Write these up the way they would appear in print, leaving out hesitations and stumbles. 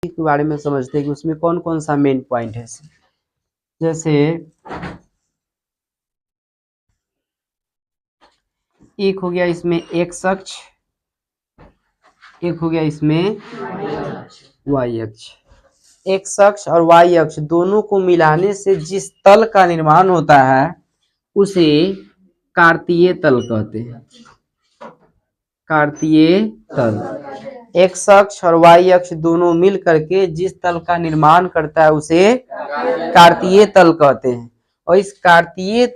के बारे में समझते हैं कि उसमें कौन कौन सा मेन पॉइंट है। जैसे एक हो गया इसमें एक्स अक्ष, एक हो गया इसमें वाई अक्ष। एक्स अक्ष और वाई अक्ष दोनों को मिलाने से जिस तल का निर्माण होता है उसे कार्तीय तल कहते हैं। कार्तीय तल। एक्स अक्ष और वाई अक्ष दोनों मिल करके जिस तल का निर्माण करता है उसे कार्तीय तल कहते हैं। और इस कार्तीय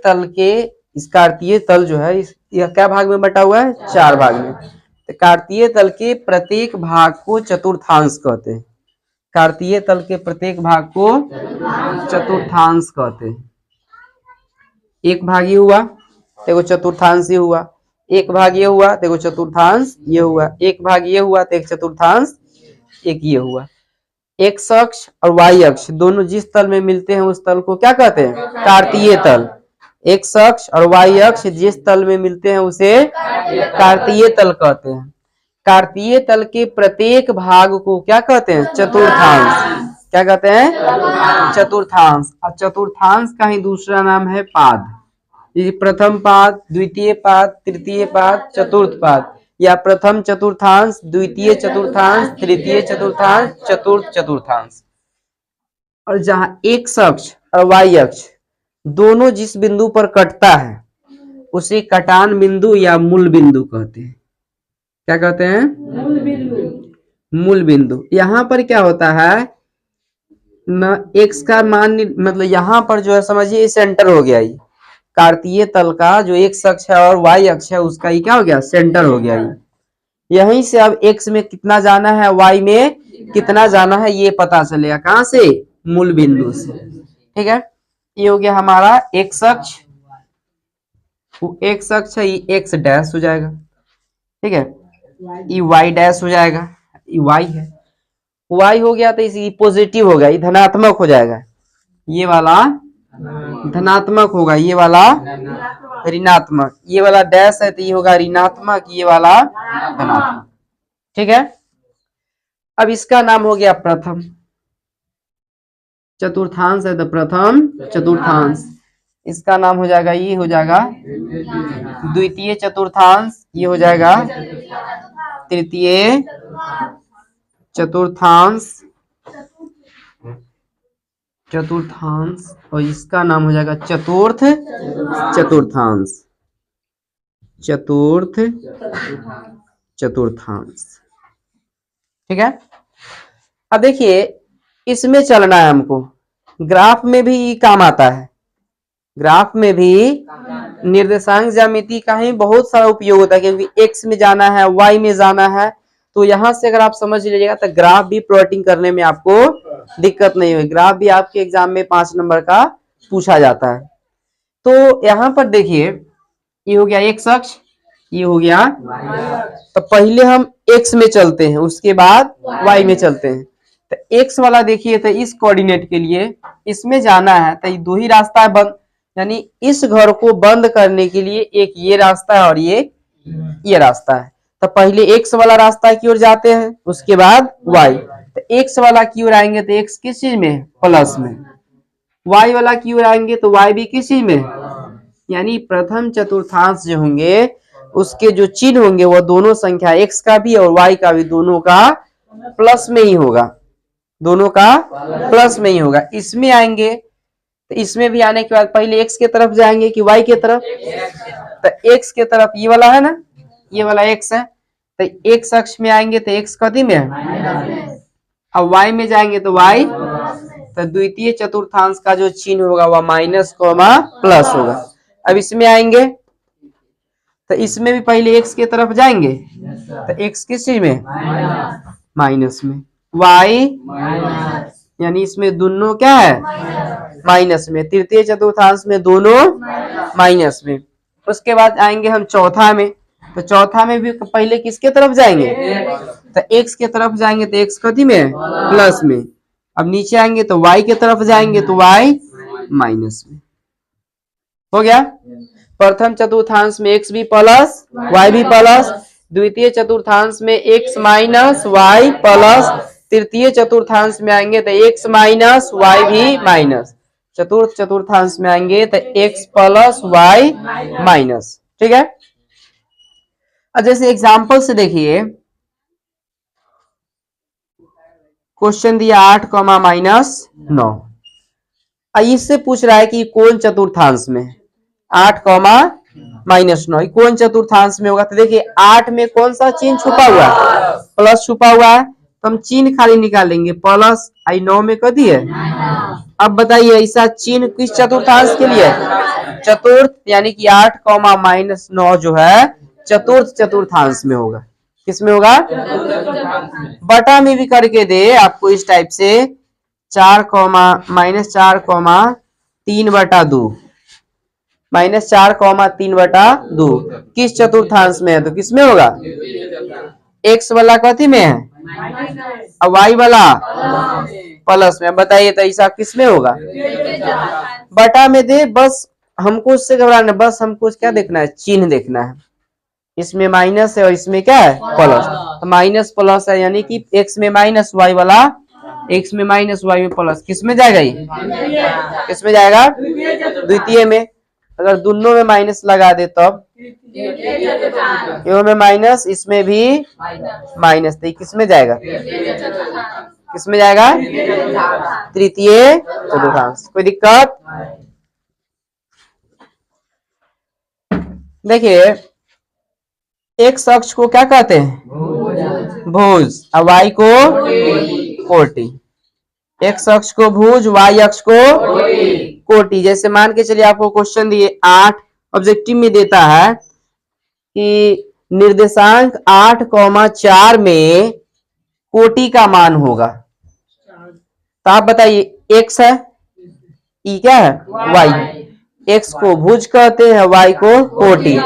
तल जो है यह क्या भाग में बटा हुआ है? 4 भाग में। तो कार्तीय तल के प्रत्येक भाग को चतुर्थांश कहते हैं। कार्तीय तल के प्रत्येक भाग को चतुर्थांश कहते हैं। एक भाग ये हुआ, देखो चतुर्थांश ये हुआ। एक भाग ये हुआ, देखो चतुर्थांश ये हुआ। एक भाग ये हुआ तो एक चतुर्थांश एक ये हुआ। एक्स अक्ष और वाई अक्ष दोनों जिस तल में मिलते हैं उस तल को क्या कहते हैं? कार्तीय तल। एक्स अक्ष और वाई अक्ष जिस तल में मिलते हैं उसे कार्तीय तल कहते हैं। कार्तीय तल के प्रत्येक भाग को क्या कहते हैं? चतुर्थांश। क्या कहते हैं? चतुर्थांश। और चतुर्थांश का ही दूसरा नाम है पाद। प्रथम पाद, द्वितीय पाद, तृतीय पाद, चतुर्थ पाद, या प्रथम चतुर्थांश, द्वितीय चतुर्थांश, तृतीय चतुर्थांश, चतुर्थ चतुर्थांश। और जहां एक्स अक्ष और वाई अक्ष दोनों जिस बिंदु पर कटता है उसे कटान बिंदु या मूल बिंदु कहते हैं। क्या कहते हैं? मूल बिंदु। मूल बिंदु। यहाँ पर क्या होता है न, एक्स का मान मतलब यहाँ पर जो है समझिए सेंटर हो गया। ये कार्तीय तल का जो एक्स अक्ष है और वाई अक्ष है उसका ये क्या हो गया? सेंटर हो गया। यहीं से अब एक्स में कितना जाना है, वाई में कितना जाना है ये पता चलेगा। कहां से? मूल बिंदु से। ठीक है, ये हो गया हमारा एक्स अक्ष। एक्स अक्ष है, ये एक्स डैश हो जाएगा। ठीक है, ये वाई डैश हो जाएगा। ये वाई है, वाई हो गया तो इसी पॉजिटिव होगा, ये धनात्मक हो जाएगा। ये वाला धनात्मक होगा, ये वाला ऋणात्मक। ये वाला डैश है तो ये होगा ऋणात्मक, ये वाला धनात्मक। ठीक है, अब इसका नाम हो गया प्रथम चतुर्थांश है तो प्रथम चतुर्थांश। इसका नाम हो जाएगा, ये हो जाएगा द्वितीय चतुर्थांश, ये हो जाएगा तृतीय चतुर्थांश। और इसका नाम हो जाएगा चतुर्थ चतुर्थांश। चतुर्थ चतुर्थांश। ठीक है, अब देखिए इसमें चलना है हमको। ग्राफ में भी काम आता है। ग्राफ में भी निर्देशांक ज्यामिति का ही बहुत सारा उपयोग होता है, क्योंकि एक्स में जाना है, वाई में जाना है। तो यहां से अगर आप समझ लीजिएगा तो ग्राफ भी प्लॉटिंग करने में आपको दिक्कत नहीं होगी। ग्राफ भी आपके एग्जाम में 5 नंबर का पूछा जाता है। तो यहाँ पर देखिए ये हो गया एक्स अक्ष, ये हो गया। तो पहले हम एक्स में चलते हैं, उसके बाद वाई में चलते हैं। तो एक्स वाला देखिए, तो इस कोऑर्डिनेट के लिए इसमें जाना है तो दो ही रास्ता है बंद, यानी इस घर को बंद करने के लिए एक ये रास्ता है और ये रास्ता है। तो पहले एक्स वाला रास्ता की ओर जाते हैं, उसके बाद वाई। तो एक्स वाला की ओर आएंगे तो एक्स किस चीज में? प्लस में। वाई वाला की ओर आएंगे तो वाई भी किस चीज में? यानी प्रथम चतुर्थांश जो होंगे उसके जो चिन्ह होंगे वो दोनों संख्या एक्स का भी और वाई का भी दोनों का प्लस में ही होगा। दोनों का प्लस में ही होगा। इसमें आएंगे तो इसमें भी आने के बाद पहले एक्स के तरफ जाएंगे कि वाई के तरफ? तो एक्स के तरफ ये वाला है ना, ये वाला एक्स है। तो एक्स अक्ष में आएंगे तो एक्स कथी में है? अब वाई में जाएंगे तो वाई। तो द्वितीय चतुर्थांश का जो चिन्ह होगा वह माइनस कोमा प्लस होगा। अब इसमें आएंगे तो इसमें भी पहले एक्स के तरफ जाएंगे तो एक्स किस चीज में? माइनस में। वाई यानी इसमें दोनों क्या है? माइनस में। तृतीय चतुर्थांश में दोनों माइनस में। उसके बाद आएंगे हम चौथा में, तो चौथा में भी पहले किसके तरफ जाएंगे? तो एक्स के तरफ जाएंगे तो एक्स कथी में? प्लस में। अब नीचे आएंगे तो वाई के तरफ जाएंगे तो वाई माइनस में। हो गया। प्रथम चतुर्थांश में एक्स भी प्लस वाई भी प्लस, द्वितीय चतुर्थांश में एक्स माइनस वाई प्लस, तृतीय चतुर्थांश में आएंगे तो x माइनस वाई भी माइनस, चतुर्थ चतुर्थांश में आएंगे तो x प्लस वाई माइनस। ठीक है। अब जैसे एग्जाम्पल से देखिए, क्वेश्चन दिया 8 कॉमा माइनस 9, इससे पूछ रहा है कि कौन चतुर्थांश में, 8 कॉमा माइनस 9 कौन चतुर्थांश में होगा। तो देखिए 8 में कौन सा चिन्ह छुपा हुआ है, प्लस छुपा हुआ है, तो हम चिन्ह खाली निकालेंगे, प्लस आई 9 में कर दिए। अब बताइए ऐसा चिन्ह किस चतुर्थांश के लिए, चतुर्थ, यानी कि 8 कॉमा माइनस 9 जो है चतुर्थ चतुर्थांश में होगा। किस में होगा, बटा में भी करके दे आपको इस टाइप से, 4 comma minus 4 comma 3/2, minus 4 comma 3/2 किस चतुर्थांश में है, तो किस में होगा, एक्स वाला कथी में है, और वाई वाला प्लस में। बताइए तो ऐसा किस में होगा, बटा में दे, बस हमको उससे घबराना, बस हमको क्या देखना है, चिन्ह देखना है। इसमें माइनस है और इसमें क्या है, प्लस, तो माइनस प्लस है, यानी कि एक्स में माइनस वाई वाला, एक्स में माइनस वाई में प्लस, किस में जाएगा, ये किस में जाएगा, द्वितीय में। अगर दोनों में माइनस लगा दे तब, यो में माइनस, इसमें भी माइनस, तो किस में जाएगा, किस में जाएगा, तृतीय चतुर्थांश। कोई दिक्कत, देखिए एक्स अक्ष को क्या कहते हैं, भुज, और वाई को कोटि। एक्स अक्ष को भुज, वाई अक्ष को कोटि। जैसे मान के चलिए आपको क्वेश्चन दिए 8, ऑब्जेक्टिव में देता है कि निर्देशांक 8,4 में कोटि का मान होगा, तो आप बताइए एक्स है, ई क्या है, वाई, एक्स को भुज कहते हैं, वाई को कोटि।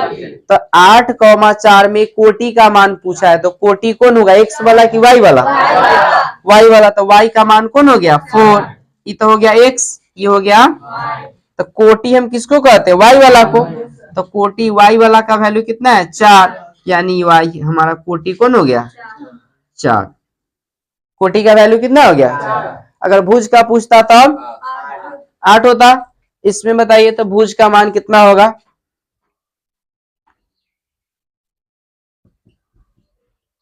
तो 8,4 में कोटि का मान पूछा है, तो कोटि कौन होगा, एक्स वाला कि वाई वाला, वाई वाला, तो वाई का मान कौन हो गया, 4, ये तो हो गया एक्स, ये हो गया, तो कोटि हम किसको कहते हैं, वाई वाला को, तो कोटि वाई वाला का वैल्यू कितना है, 4, यानी वाई हमारा कोटि कौन हो गया, 4, कोटि का वैल्यू कितना हो गया। अगर भुज का पूछता तब 8 होता, इसमें बताइए तो भुज का मान कितना होगा,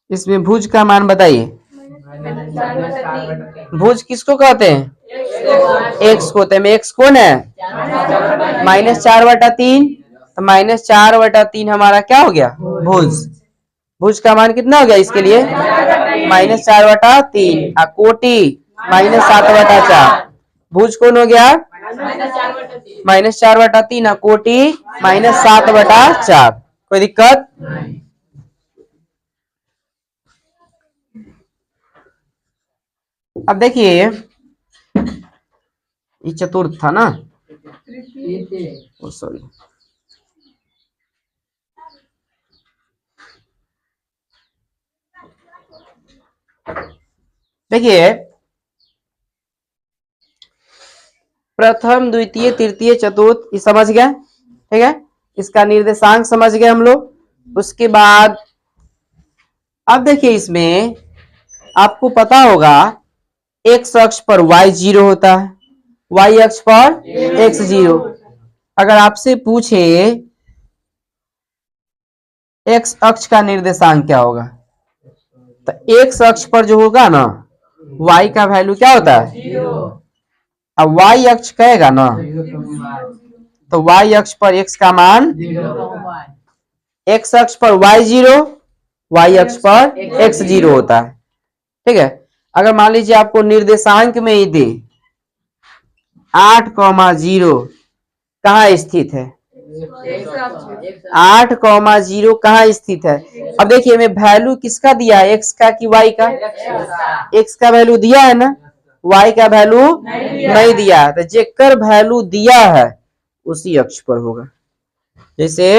इसमें भुज का मान बताइए, भुज किसको कहते हैं, एक्स को, तो एक्स कौन है, -4/3, तो -4/3 हमारा क्या हो गया, भुज। भुज का मान कितना हो गया इसके लिए, -4/3, और कोटि -7/4, भुज कौन हो गया, -4/3, कोटि -7/4। कोई दिक्कत, अब देखिए ये चतुर्थ था ना, सॉरी, देखिए प्रथम द्वितीय तृतीय चतुर्थ ये समझ गया, ठीक है, इसका निर्देशांक समझ गए हम लोग। उसके बाद अब देखिए इसमें आपको पता होगा एक्स अक्ष पर y 0 होता है, y अक्ष पर x 0। अगर आपसे पूछे x अक्ष का निर्देशांक क्या होगा, तो x अक्ष पर जो होगा ना y का वैल्यू क्या होता है, अब y अक्ष कहेगा ना, तो y अक्ष पर x का मान, x अक्ष पर y 0, y अक्ष पर x 0 होता है। ठीक है, अगर मान लीजिए आपको निर्देशांक में ही दे 8,0 कहाँ स्थित है, 8,0 कहाँ स्थित है। अब देखिए हमें वैल्यू किसका दिया है, एक्स का कि वाई का, एक्स का वैल्यू दिया है ना, वाई का वैल्यू नहीं दिया है, तो जेकर वैल्यू दिया है उसी अक्ष पर होगा। जैसे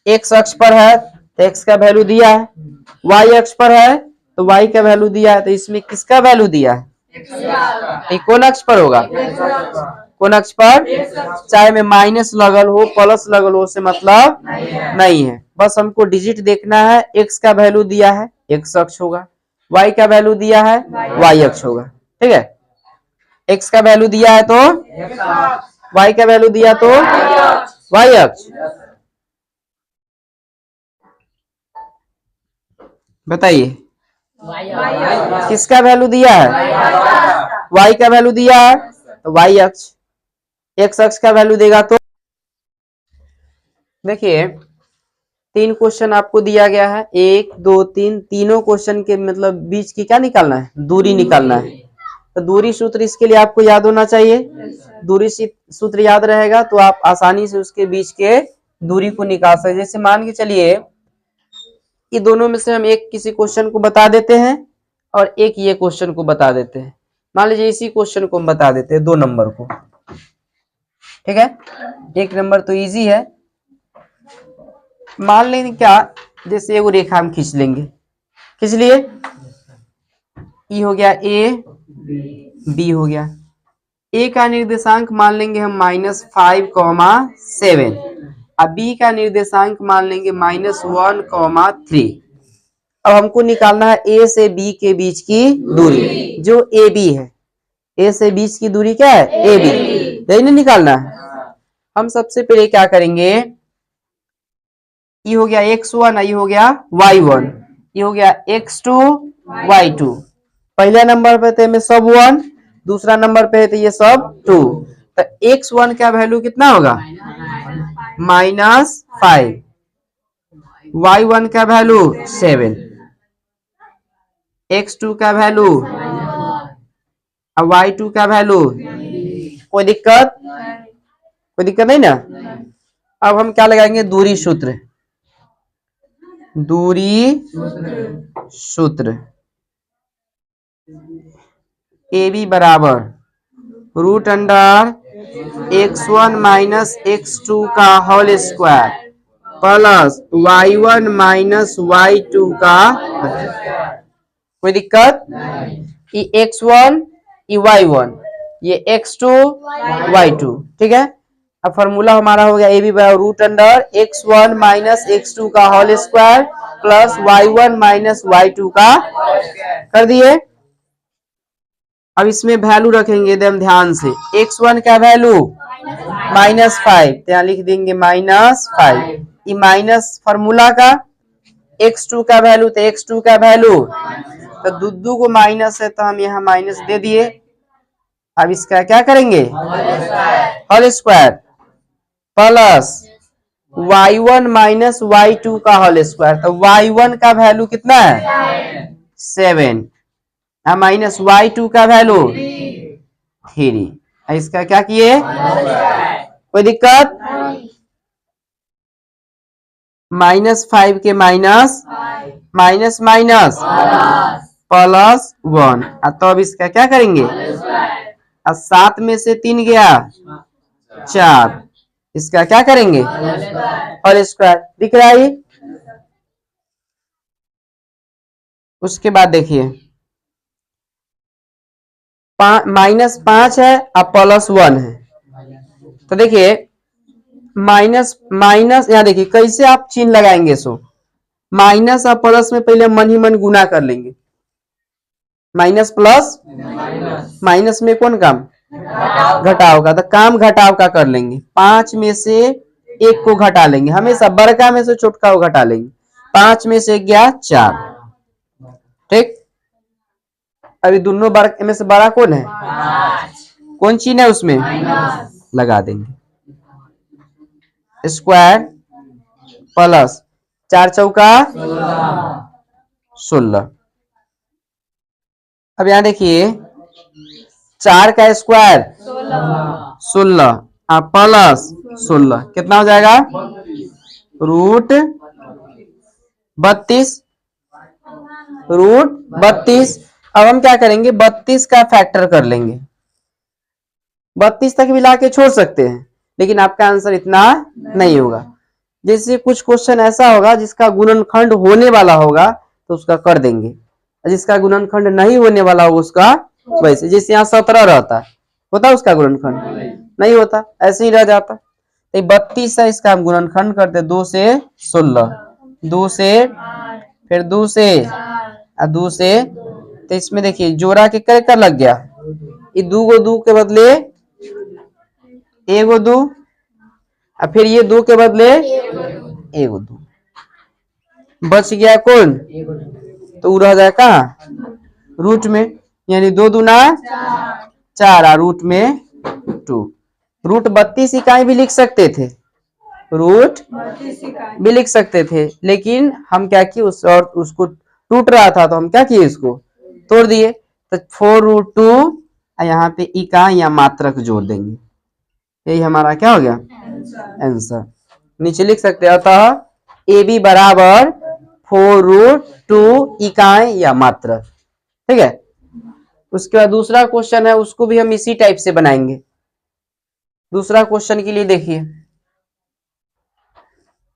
एक्स अक्ष पर है तो एक्स का वैल्यू दिया है, वाई अक्ष पर है तो वाई का वैल्यू दिया है, तो इसमें किसका वैल्यू दिया है, तो कौन अक्ष पर होगा, कौन अक्ष पर, चाहे में माइनस लगल हो प्लस लगल हो से मतलब नहीं है, बस हमको डिजिट देखना है। एक्स का वैल्यू दिया है, एक्स अक्ष होगा, y का वैल्यू दिया है y अक्ष होगा, ठीक है। x का वैल्यू दिया है तो y का वैल्यू दिया तो y अक्ष। बताइए किसका वैल्यू दिया है, y का वैल्यू दिया है तो y अक्ष। x अक्ष का वैल्यू देगा तो देखिए 3 क्वेश्चन आपको दिया गया है, 1 2 3, तीनों क्वेश्चन के मतलब बीच की क्या निकालना है, दूरी निकालना है। तो दूरी सूत्र इसके लिए आपको याद होना चाहिए। दूरी सूत्र याद रहेगा तो आप आसानी से उसके बीच के दूरी को निकाल सकते। जैसे मान के चलिए कि दोनों में से हम एक किसी क्वेश्चन को बता देते हैं और एक ये क्वेश्चन को बता देते हैं। मान लीजिए इसी क्वेश्चन को हम बता देते हैं 2 नंबर को, ठीक है। 1 नंबर तो इजी है, मान लेंगे क्या, जैसे वो रेखा हम खींच लेंगे, खींच लिए, ई हो गया ए, बी हो गया। ए का निर्देशांक मान लेंगे हम -5,7, और बी का निर्देशांक मान लेंगे -1,3। अब हमको निकालना है ए से बी के बीच की दूरी, जो ए बी है। ए से बीच की दूरी क्या है, ए बी, यही नहीं निकालना है। हम सबसे पहले क्या करेंगे, ये हो गया x1, ये हो गया y1, ये हो गया x2 y2। पहले नंबर पे थे में सब 1, दूसरा नंबर पे थे ये सब 2। तो x1 का वैल्यू कितना होगा -5, y1 का वैल्यू 7, x2 का वैल्यू और y2 का वैल्यू। कोई दिक्कत नहीं ना। अब हम क्या लगाएंगे, दूरी सूत्र। दूरी सूत्र ए बी बराबर √x1 - x2 का whole square plus y1 - y2 का। कोई दिक्कत, ये x1 ये y1 ये x2 y2, ठीक है। अब फॉर्मूला हमारा हो गया ए बी बराबर √x1 - x2 का whole square plus y1 - y2 का। कर दिए। अब इसमें वैल्यू रखेंगे एकदम ध्यान से। x1 का वैल्यू -5, तो यहाँ लिख देंगे -5, ये माइनस फॉर्मूला का। x2 का वैल्यू, तो x2 का वैल्यू, तो दो को माइनस है तो हम यहाँ माइनस दे दिए। अब इसका क्या करेंगे, whole square plus y1 - y2 का होल स्क्वायर। तो y1 का वैल्यू कितना है 7, माइनस y2 का वैल्यू 3। इसका क्या किए, कोई दिक्कत, -5 के माइनस माइनस +1। तो अब इसका क्या करेंगे, और 7 में से 3 गया 4, इसका क्या करेंगे होल स्क्वायर। दिख रहा है। उसके बाद देखिए -5 है और +1 है। तो देखिए माइनस यहाँ देखिए कैसे आप चिन्ह लगाएंगे। सो माइनस और प्लस में पहले मन ही मन गुना कर लेंगे। माइनस प्लस माइनस में कौन काम, घटाव का, तो काम घटाव का कर लेंगे। 5 में से 1 को घटा लेंगे, हमेशा बड़का में से छोटका को घटा लेंगे। 5 में से गया 4, ठीक। अभी दोनों में से बड़ा कौन है, कौन चिन्ह है उसमें, लगा देंगे। स्क्वायर प्लस 4 चौका 16। अब यहां देखिए 4 का स्क्वायर 16 प्लस 16 कितना हो जाएगा, √32। √32। अब हम क्या करेंगे, 32 का फैक्टर कर लेंगे। 32 तक मिला के छोड़ सकते हैं, लेकिन आपका आंसर इतना नहीं होगा। जैसे कुछ क्वेश्चन ऐसा होगा जिसका गुणनखंड होने वाला होगा तो उसका कर देंगे, जिसका गुणनखंड नहीं होने वाला होगा उसका वैसे। जैसे यहाँ 17 रहता है, होता उसका गुणनखंड नहीं होता, ऐसे ही रह जाता। तो 32 है, इसका हम गुणनखंड करते 2 से 16, 2 से फिर 2 से और 2 से, तो इसमें देखिए जोड़ा के कर लग गया, ये 2 गो 2 के बदले एगो 2, और फिर ये 2 के बदले एगो 2, बच गया कौन, तो वो रह जाए कहाँ, रूट में, यानी 2 दूना 4 और रूट में 2। रूट 32 इकाई भी लिख सकते थे, रूट भी लिख सकते थे, लेकिन हम क्या किए उस और उसको टूट रहा था तो हम क्या किए, इसको तोड़ दिए। तो 4√2 यहाँ पे इकाई या मात्रक जोड़ देंगे, यही हमारा क्या हो गया आंसर। नीचे लिख सकते हैं, अतः ए बी बराबर 4√2 इकाई या मात्रक। ठीक है, उसके बाद दूसरा क्वेश्चन है, उसको भी हम इसी टाइप से बनाएंगे। दूसरा क्वेश्चन के लिए देखिए,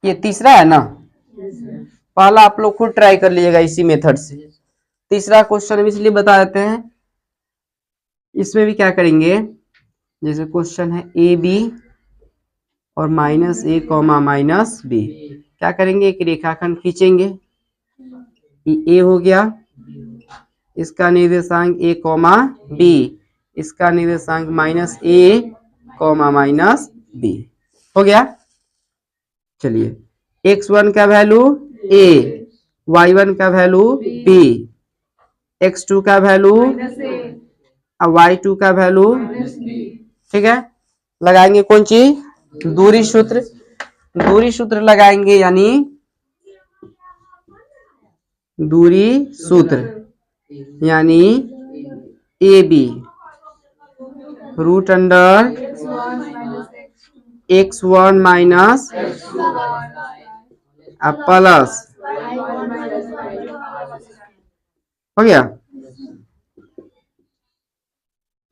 ये तीसरा है ना, पहला आप लोग खुद ट्राई कर लीजिएगा इसी मेथड से। तीसरा क्वेश्चन इसलिए बता देते हैं, इसमें भी क्या करेंगे, जैसे क्वेश्चन है ए बी और -a, -b, क्या करेंगे, एक रेखाखंड खींचेंगे, ए हो गया, इसका निर्देशांक a, b, इसका निर्देशांक -a, -b हो गया। चलिए, x1 का वैल्यू a, y1 का वैल्यू b, x2 का वैल्यू और y2 का वैल्यू, ठीक है। लगाएंगे कौन चीज, दूरी सूत्र, दूरी सूत्र लगाएंगे, यानी दूरी सूत्र, यानी A B √x1 minus plus, हो गया।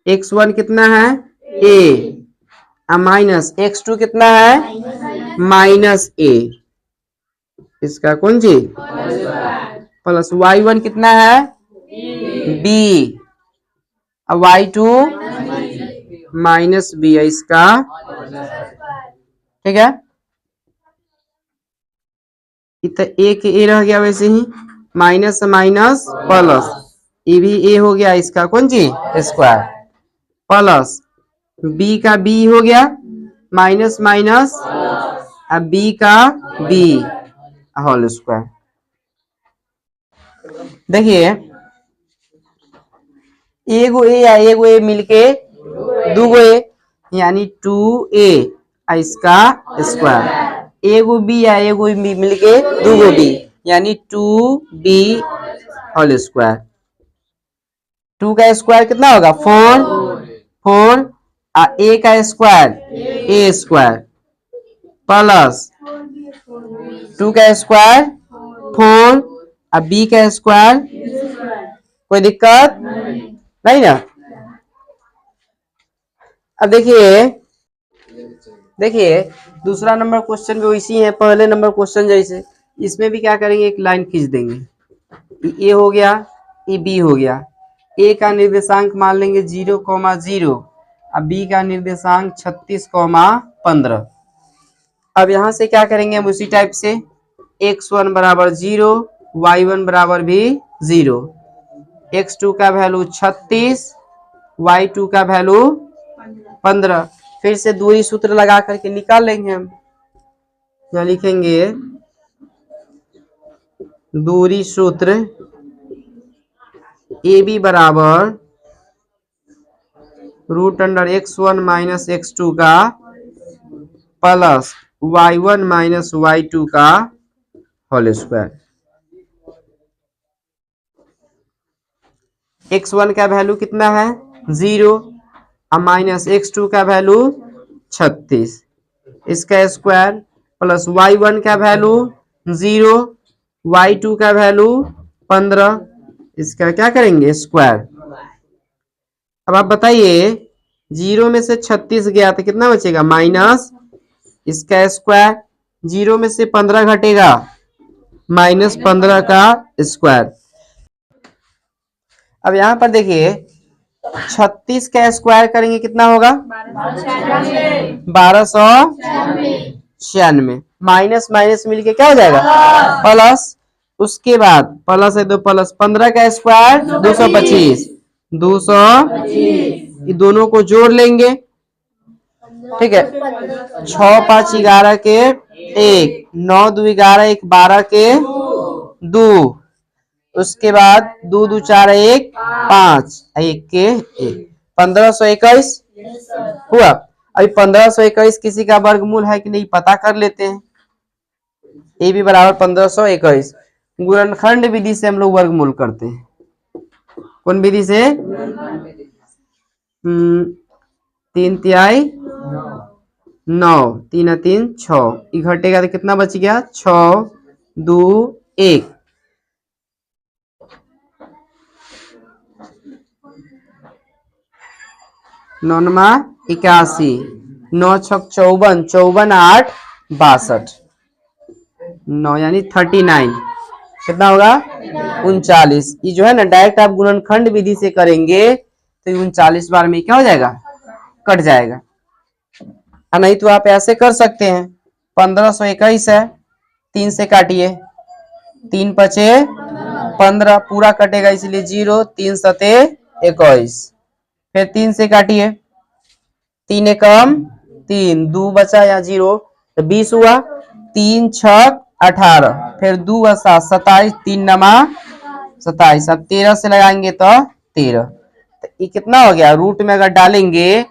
x1 कितना है a, माइनस x2 कितना है -a, इसका कौन सी प्लस, y1 कितना है b, y2 -b है इसका, ठीक है। इतना a के a रह गया, वैसे ही माइनस माइनस प्लस, ये भी a हो गया, इसका कौन सी स्क्वायर, प्लस b का b हो गया, माइनस माइनस, अब b का b होल स्क्वायर। देखिए, एगो ए या एगो ए मिलके दूगो ए, यानी 2a इसका स्क्वायर, एगो बी या एगो बी मिलके दूगो बी, यानी 2b होल स्क्वायर। 2 का स्क्वायर कितना होगा 4 और a का स्क्वायर a स्क्वायर, प्लस 2 का स्क्वायर 4 और b का स्क्वायर, कोई दिक्कत नहीं ना। अब देखिए दूसरा नंबर क्वेश्चन भी वैसी है, पहले नंबर क्वेश्चन जैसे, इसमें भी क्या करेंगे, एक लाइन खींच देंगे, ए हो गया, ये बी हो गया, ए का निर्देशांक मान लेंगे 0,0 और बी का निर्देशांक 36,15। अब यहां से क्या करेंगे हम उसी टाइप से, x1 बराबर 0, y1 बराबर भी 0, x2 का वैल्यू 36, y2 का वैल्यू 15। फिर से दूरी सूत्र लगा करके निकाल लेंगे हम, यहाँ लिखेंगे दूरी सूत्र ए बी बराबर √x1 माइनस x2 का प्लस y1 माइनस y2 का होल स्क्वायर। x1 का वैल्यू कितना है 0 और माइनस x2 का वैल्यू 36, इसका स्क्वायर, प्लस y1 का वैल्यू 0, y2 का वैल्यू 15, इसका क्या करेंगे स्क्वायर। अब आप बताइए 0 में से 36 गया तो कितना बचेगा माइनस, इसका स्क्वायर, 0 में से 15 घटेगा -15 का स्क्वायर। अब यहाँ पर देखिए 36 का स्क्वायर करेंगे कितना होगा 1296, माइनस माइनस मिलके क्या हो जाएगा प्लस, उसके बाद प्लस है 2 प्लस 15 का स्क्वायर 225, 200 ये दोनों को जोड़ लेंगे। ठीक है, 6 5 11 के 1, 9 2 11 1 12 के 2, उसके बाद 2 2 4 1 5 1 के 1, 1521 हुआ। अभी 1521 किसी का वर्गमूल है कि नहीं पता कर लेते हैं। ए बी बराबर 1521 गुणनखंड विधि से हम लोग वर्गमूल करते हैं। कौन विधि से? 3 तिहाई 9, 3 3 6, ये घटेगा तो कितना बच गया? 6 2 1, 9 81, 9 6 54, 54 8 62, 9 यानी 39, कितना होगा? 39। ये जो है ना डायरेक्ट आप गुणनखंड विधि से करेंगे तो 39 बार में क्या हो जाएगा? कट जाएगा। नहीं तो आप ऐसे कर सकते हैं, 1521 है, 3 से काटिए, 3 5 15 पूरा कटेगा इसलिए 0, 3 7 21, फिर 3 से काटिए, 3 एकम 3, 2 बचा या 0 तो 20 हुआ, 3 6 18, फिर 2 7 27, 3 नमा 27, अब 13 से लगाएंगे तो 13, तो ये कितना हो गया? रूट में अगर डालेंगे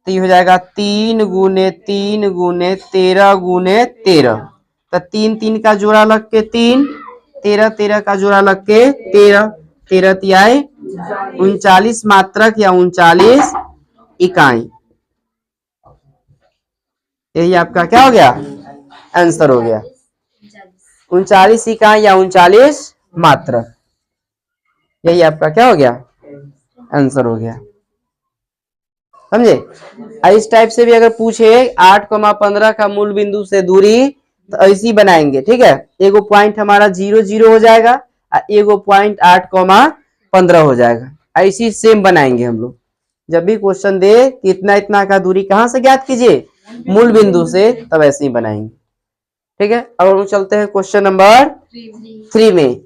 तो ये हो जाएगा 3 गुने 3 गुने 13 गुने 13, तो 3 3 का जोड़ा लग के 3, 13 13 का जोड़ा लग के 13, 13 तिहाई 39 मात्रक या 39 इकाई। यही आपका क्या हो गया? आंसर हो गया 39 इकाई या 39 मात्रक। यही आपका क्या हो गया? आंसर हो गया। समझे? इस टाइप से भी अगर पूछे 8,15 का मूल बिंदु से दूरी तो ऐसी बनाएंगे। ठीक है, एगो पॉइंट हमारा 0 0 हो जाएगा और एगो पॉइंट 8,15 हो जाएगा। ऐसी सेम बनाएंगे हम लोग। जब भी क्वेश्चन दे कि इतना इतना का दूरी कहां से ज्ञात कीजिए? मूल बिंदु से, तब ऐसे ही बनाएंगे। ठीक है, अब हम चलते हैं क्वेश्चन नंबर 3 में।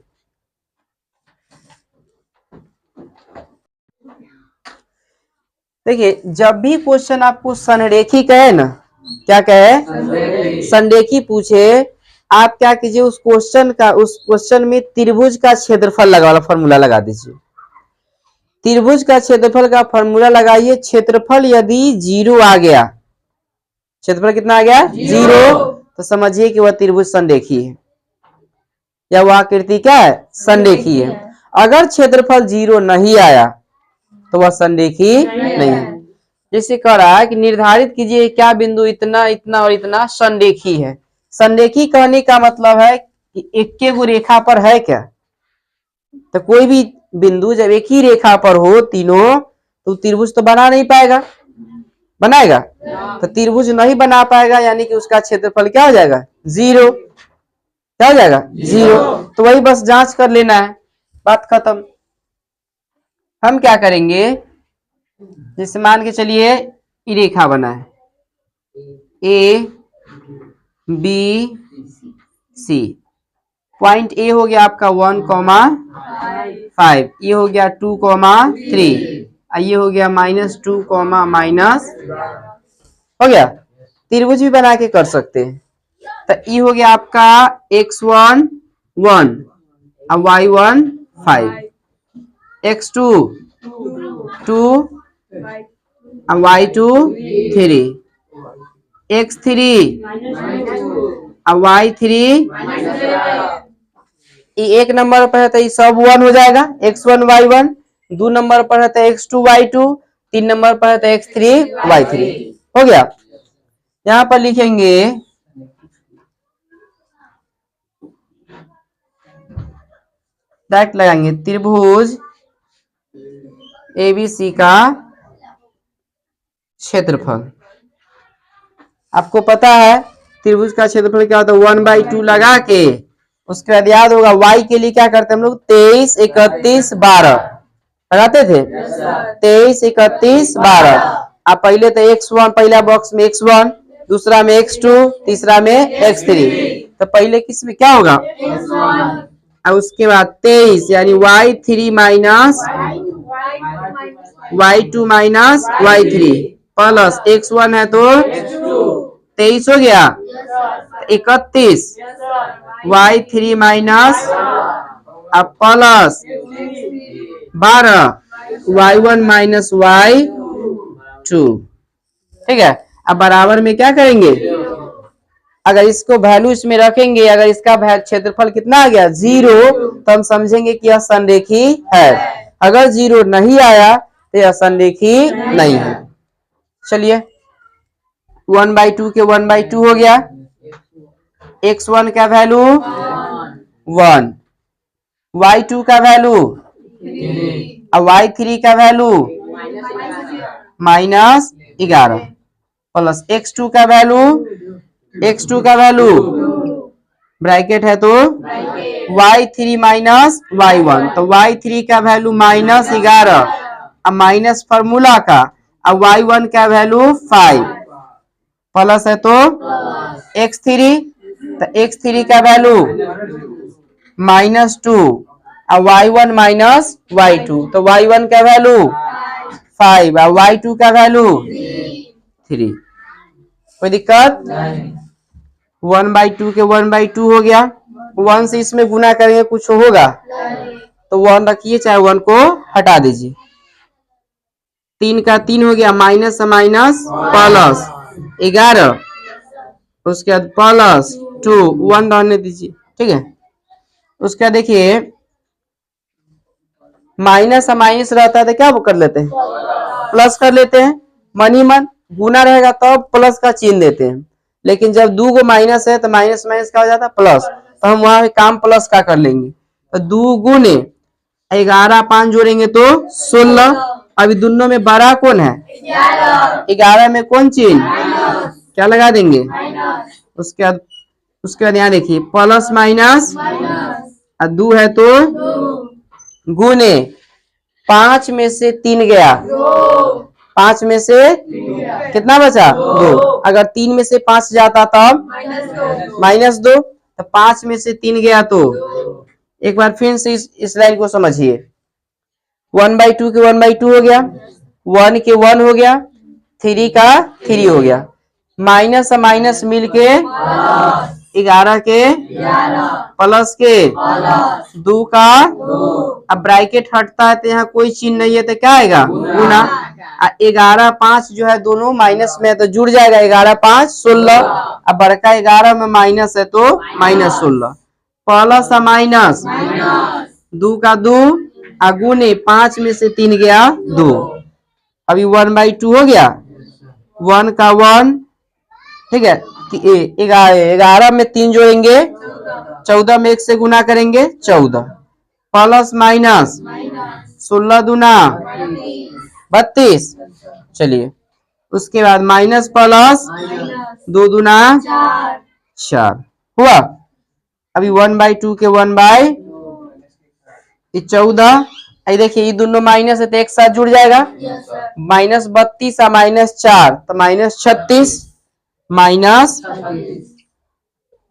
देखिए, जब भी क्वेश्चन आपको संरेखी कहे ना, क्या कहे? संरेखी पूछे, आप क्या कीजिए? उस क्वेश्चन में त्रिभुज का क्षेत्रफल लगा वाला फॉर्मूला लगा दीजिए। त्रिभुज का क्षेत्रफल का फॉर्मूला लगाइए। क्षेत्रफल यदि 0 आ गया, क्षेत्रफल कितना आ गया? 0, तो समझिए कि वह त्रिभुज संरेखी है या वह आकृति क्या है? संरेखी है। अगर क्षेत्रफल 0 नहीं आया तो वह संरेखी नहीं है। जैसे कह रहा है कि निर्धारित कीजिए क्या बिंदु इतना इतना और इतना संरेखी है। संरेखी कहने का मतलब है कि एक गो रेखा पर है क्या? तो कोई भी बिंदु जब एक ही रेखा पर हो तीनों, तो त्रिभुज तो बना नहीं पाएगा। बनाएगा? तो त्रिभुज नहीं बना पाएगा, यानी कि उसका क्षेत्रफल क्या हो जाएगा? 0। क्या हो जाएगा? 0। तो वही बस जांच कर लेना है, बात खत्म। हम क्या करेंगे? जैसे मान के चलिए ये रेखा बना है A B C, point A हो गया आपका 1,5, ये हो गया 2,3, ये हो गया -2, हो गया। त्रिभुज भी बना के कर सकते हैं। तो ये हो गया आपका x1 1 और y1 5, x2 2 और y2 3, x3 और y3, ये 1 नंबर पर है तो ये सब 1 हो जाएगा, x1 y1। 2 नंबर पर है तो x2 y2, 3 नंबर पर है तो x3 y3। हो गया। यहां पर लिखेंगे डायरेक्ट लगाएंगे त्रिभुज एबीसी का क्षेत्रफल। आपको पता है त्रिभुज का क्षेत्रफल क्या होता है? 1/2 लगा के उसके बाद याद होगा y के लिए क्या करते हैं हम लोग? 23 31 12 लगाते थे। 23 31 12। अब पहले तो x1, पहला बॉक्स में x1, दूसरा में x2, तीसरा में x3। तो पहले किस में क्या होगा? और उसके बाद 23 यानी y3 minus y2 minus y3 plus x1 है तो 23 हो गया। 31 y3 माइनस अब प्लस 12 y1 माइनस y2। ठीक है, अब बराबर में क्या करेंगे, अगर इसको वैल्यू इसमें रखेंगे, अगर इसका क्षेत्रफल कितना आ गया 0, तो हम समझेंगे कि यह संरेखी है। अगर 0 नहीं आया तो यह संरेखी नहीं है। चलिए 1/2 के 1/2 हो गया। x1 का वैल्यू 1, y2 का वैल्यू और y3 का वैल्यू -11 प्लस x2 का वैल्यू ब्रैकेट है तो y3 माइनस y1, तो y3 का वैल्यू -11 अब माइनस फॉर्मूला का, अब y1 का वैल्यू 5 प्लस है तो x3, तो x3 का वैल्यू -2 और y1 माइनस y2, तो y1 का वैल्यू 5 और y2 का वैल्यू 3। कोई दिक्कत? 1/2 के 1/2 हो गया। 1 से इसमें गुना करेंगे कुछ होगा, तो 1 रखिए चाहे 1 को हटा दीजिए। 3 का 3 हो गया, माइनस माइनस प्लस 11, उसके बाद प्लस 2, 1 रहने दीजिए। ठीक है, उसका देखिए माइनस माइनस रहता है तो क्या वो कर लेते हैं, प्लस कर लेते हैं। मन ही मन गुना रहेगा तो प्लस का चिन्ह देते हैं, लेकिन जब 2 को माइनस है तो माइनस माइनस क्या हो जाता है प्लस, तो हम वहां काम प्लस का कर लेंगे। तो 2 गुने 11, 5 जोड़ेंगे तो 16। अभी दोनों में बड़ा कौन है 11 में कौन चिन्ह क्या लगा देंगे। उसके बाद यहाँ देखिए प्लस माइनस 2 है तो गुने 5 में से 3 गया, 5 में से कितना बचा 2, अगर 3 में से 5 जाता तब -2, तो 5 में से 3 गया तो एक बार फिर से इस लाइन को समझिए। 1/2 के 1/2 हो गया, 1 के 1 हो गया, 3 का 3 हो गया, माइनस माइनस मिलके 11 के प्लस के 2 का, अब ब्रैकेट हटता है तो यहाँ कोई चिन्ह नहीं है तो क्या आएगा गुना। 11, 5 जो है दोनों माइनस में है तो जुड़ जाएगा, 11, 5 16। अब बड़का 11 में माइनस है तो -16 प्लस माइनस 2 का 2 गुने 5 में से 3 गया 2। अभी 1/2 हो गया, 1 का 1। ठीक है, 11 में 3 जोड़ेंगे 14 में 1 से गुना करेंगे 14 प्लस माइनस 16 दूना 32। चलिए उसके बाद माइनस प्लस 2 दूना 4 हुआ। अभी 1/2 के 1/14, देखिए ये दोनों माइनस है तो एक साथ जुड़ जाएगा, -32 और -4 तो -36 माइनस।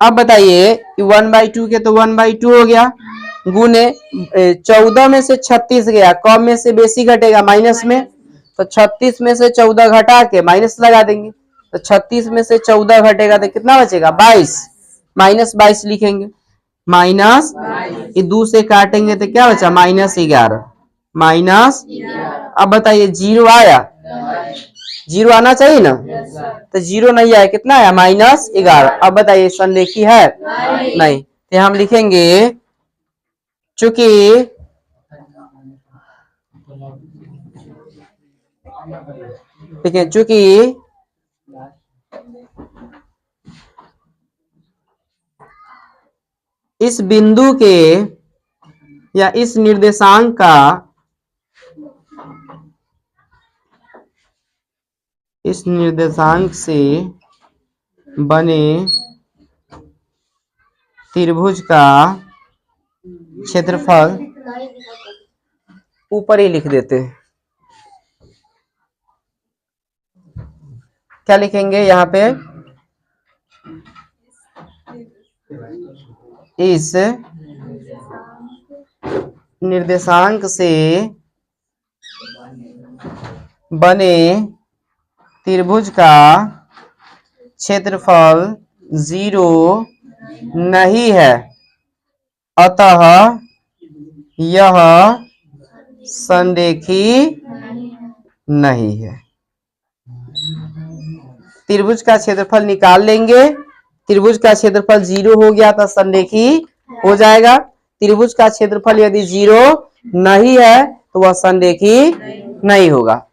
अब बताइए 1/2 के तो 1/2 हो गया, गुने 14 में से 36 गया, कम में से बेसी घटेगा माइनस में, तो 36 में से 14 घटा के माइनस लगा देंगे, तो 36 में से 14 घटेगा तो कितना बचेगा 22, -22 लिखेंगे। माइनस 2 से काटेंगे तो क्या बचा -11 माइनस। अब बताइए 0 आया, 0 आना चाहिए ना, तो 0 नहीं आया, कितना आया -11। अब बताइए संरेखी है नहीं, तो हम लिखेंगे चूंकि देखिए चूंकि इस बिंदु के या इस निर्देशांक का इस निर्देशांक से बने त्रिभुज का क्षेत्रफल ऊपर ही लिख देते हैं। क्या लिखेंगे यहाँ पे, इस निर्देशांक से बने त्रिभुज का क्षेत्रफल 0 नहीं है, अतः यह संरेखी नहीं है। त्रिभुज का क्षेत्रफल निकाल लेंगे। त्रिभुज का क्षेत्रफल 0 हो गया तो संरेखी हो जाएगा। त्रिभुज का क्षेत्रफल यदि 0 नहीं है तो वह संरेखी नहीं होगा।